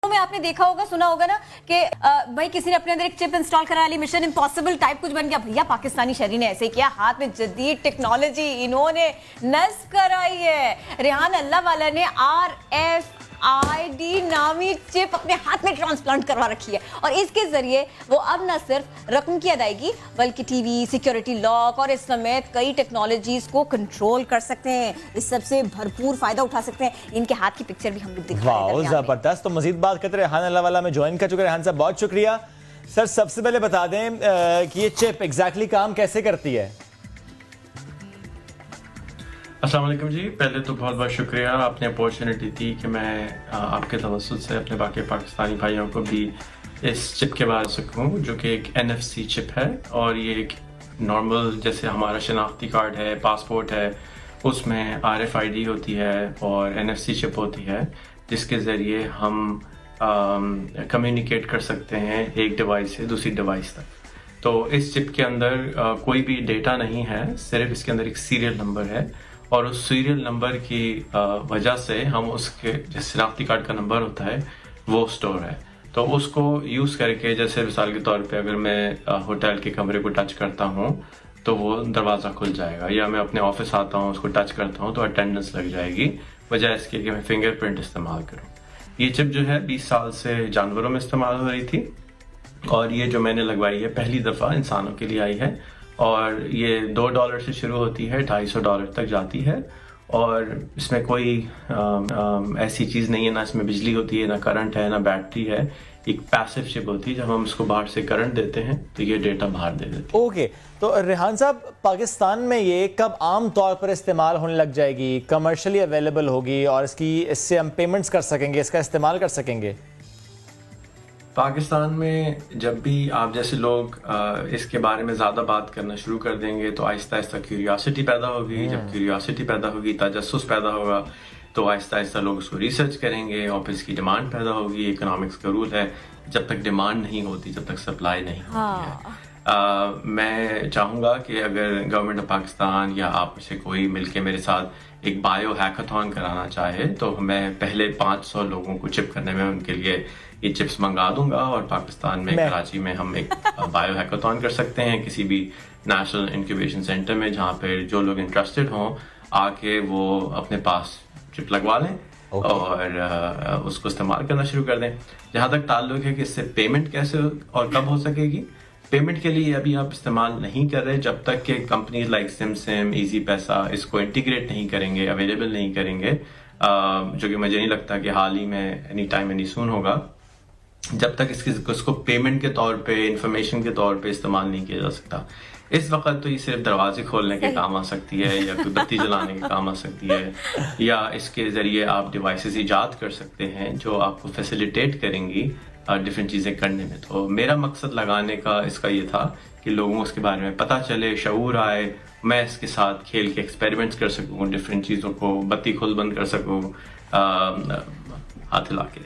میں آپ نے دیکھا ہوگا سنا ہوگا نا کہ بھائی کسی نے اپنے اندر ایک چپ انسٹال کرا لی, مشن امپاسبل ٹائپ کچھ بن گیا. بھیا پاکستانی شہری نے ایسے کیا, ہاتھ میں جدید ٹیکنالوجی انہوں نے نصب کرائی ہے. ریحان اللہ والا نے RFID نامی چپ اپنے ہاتھ میں ٹرانسپلانٹ کروا رکھی ہے, اور اس کے ذریعے وہ اب نہ صرف رقم کی ادائیگی بلکہ ٹی وی, سیکیورٹی لاک اور اس سمیت کئی ٹیکنالوجیز کو کنٹرول کر سکتے ہیں. اس سب سے بھرپور فائدہ اٹھا سکتے ہیں. ان کے ہاتھ کی پکچر بھی ہم لوگ دکھا رہے ہیں. واہ زبردست. تو مزید بات کرتے ریحان اللہ والا میں جوائن کر چکے. ریحان صاحب بہت شکریہ. سر سب سے پہلے بتا دیں کہ یہ چپ ایگزیکٹلی کام کیسے کرتی ہے؟ السلام علیکم جی. پہلے تو بہت بہت شکریہ, آپ نے اپورچونیٹی دی کہ میں آپ کے توسط سے اپنے باقی پاکستانی بھائیوں کو بھی اس چپ کے بارے میں سکھوں, جو کہ ایک NFC چپ ہے. اور یہ ایک نارمل جیسے ہمارا شناختی کارڈ ہے, پاسپورٹ ہے, اس میں RFID ہوتی ہے اور NFC چپ ہوتی ہے, جس کے ذریعے ہم کمیونیکیٹ کر سکتے ہیں ایک ڈیوائس سے دوسری ڈیوائس تک. تو اس چپ کے اندر کوئی بھی ڈیٹا نہیں ہے, صرف اس کے اندر ایک سیریل نمبر ہے, اور اس سیریل نمبر کی وجہ سے ہم اس کے جیسے شناختی کارڈ کا نمبر ہوتا ہے وہ سٹور ہے. تو اس کو یوز کر کے جیسے مثال کے طور پہ اگر میں ہوٹل کے کمرے کو ٹچ کرتا ہوں تو وہ دروازہ کھل جائے گا, یا میں اپنے آفس آتا ہوں اس کو ٹچ کرتا ہوں تو اٹینڈنس لگ جائے گی, وجہ اس کی کہ میں فنگر پرنٹ استعمال کروں. یہ چپ جو ہے 20 سال سے جانوروں میں استعمال ہو رہی تھی, اور یہ جو میں نے لگوائی ہے پہلی دفعہ انسانوں کے لیے آئی ہے, اور یہ $2 سے شروع ہوتی ہے, $250 تک جاتی ہے. اور اس میں کوئی ایسی چیز نہیں ہے, نہ اس میں بجلی ہوتی ہے, نہ کرنٹ ہے, نہ بیٹری ہے. ایک پیسو چپ ہوتی ہے, جب ہم اس کو باہر سے کرنٹ دیتے ہیں تو یہ ڈیٹا باہر دے دیتی ہے. اوکے. تو ریحان صاحب پاکستان میں یہ کب عام طور پر استعمال ہونے لگ جائے گی, کمرشلی اویلیبل ہوگی, اور اس سے ہم پیمنٹس کر سکیں گے, اس کا استعمال کر سکیں گے؟ پاکستان میں جب بھی آپ جیسے لوگ اس کے بارے میں زیادہ بات کرنا شروع کر دیں گے تو آہستہ آہستہ کیوریاسٹی پیدا ہوگی. جب کیوریاسٹی پیدا ہوگی, تجسس پیدا ہوگا, تو آہستہ آہستہ لوگ اس کو ریسرچ کریں گے, اور پھر اس کی ڈیمانڈ پیدا ہوگی. اکنامکس کا رول ہے, جب تک ڈیمانڈ نہیں ہوتی جب تک سپلائی نہیں ہوتی ہے. میں چاہوں گا کہ اگر گورنمنٹ آف پاکستان یا آپ سے کوئی مل کے میرے ساتھ ایک بایو ہیکاتھون کرانا چاہے تو میں پہلے 500 لوگوں کو چپ کرنے میں ان کے لیے یہ چپس منگا دوں گا, اور پاکستان میں کراچی میں ہم ایک بایو ہیکاتھون کر سکتے ہیں کسی بھی نیشنل انکیوبیشن سینٹر میں, جہاں پہ جو لوگ انٹرسٹڈ ہوں آ کے وہ اپنے پاس چپ لگوا لیں اور اس کو استعمال کرنا شروع کر دیں. جہاں تک تعلق ہے کہ اس سے پیمنٹ کیسے اور کب ہو سکے گی, پیمنٹ کے لیے ابھی آپ استعمال نہیں کر رہے جب تک کہ کمپنیز لائک سم ایزی پیسہ اس کو انٹیگریٹ نہیں کریں گے, اویلیبل نہیں کریں گے, جو کہ مجھے نہیں لگتا کہ حال ہی میں اینی ٹائم اینی سون ہوگا. جب تک اس کو پیمنٹ کے طور پہ, انفارمیشن کے طور پہ استعمال نہیں کیا جا سکتا. اس وقت تو یہ صرف دروازے کھولنے کے کام آ سکتی ہے, یا کوئی بتی جلانے کے کام آ سکتی ہے, یا اس کے ذریعے آپ ڈیوائسز ایجاد کر سکتے ہیں جو آپ کو فیسیلیٹیٹ کریں گی ڈفرینٹ چیزیں کرنے میں. تو میرا مقصد لگانے کا اس کا یہ تھا کہ لوگوں کو اس کے بارے میں پتہ چلے, شعور آئے, میں اس کے ساتھ کھیل کے ایکسپیریمنٹس کر سکوں, ڈفرینٹ چیزوں کو بتی کھول بند کر سکوں ہاتھ ہلا کے.